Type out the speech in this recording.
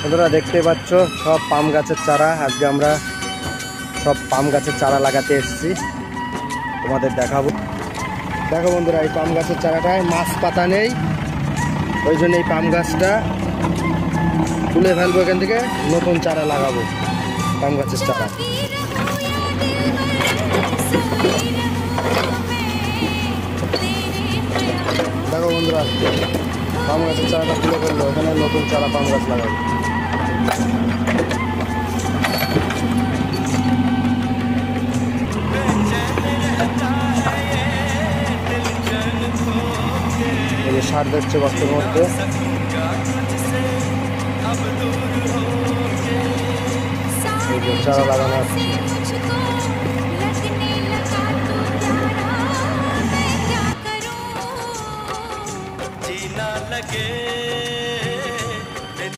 বন্ধুরা দেখতে পাচ্ছ সব পাম গাছের চারা। আজকে আমরা সব পাম গাছের চারা লাগাতে এসেছি, তোমাদের দেখাবো। দেখো বন্ধুরা, এই পাম গাছের চারাটায় মাছ পাতা নেই, ওই জন্য এই পাম গাছটা তুলে ফেলবো, এখান থেকে নতুন চারা লাগাবো, পাম গাছের চারা। দেখো বন্ধুরা, পাম গাছের চারাটা তুলে ফেললো, এখানে নতুন চারা পাম গাছ লাগাবো। সার দিচ্ছে গর্তের মধ্যে। চারা লাগানো আছে। जीना लगे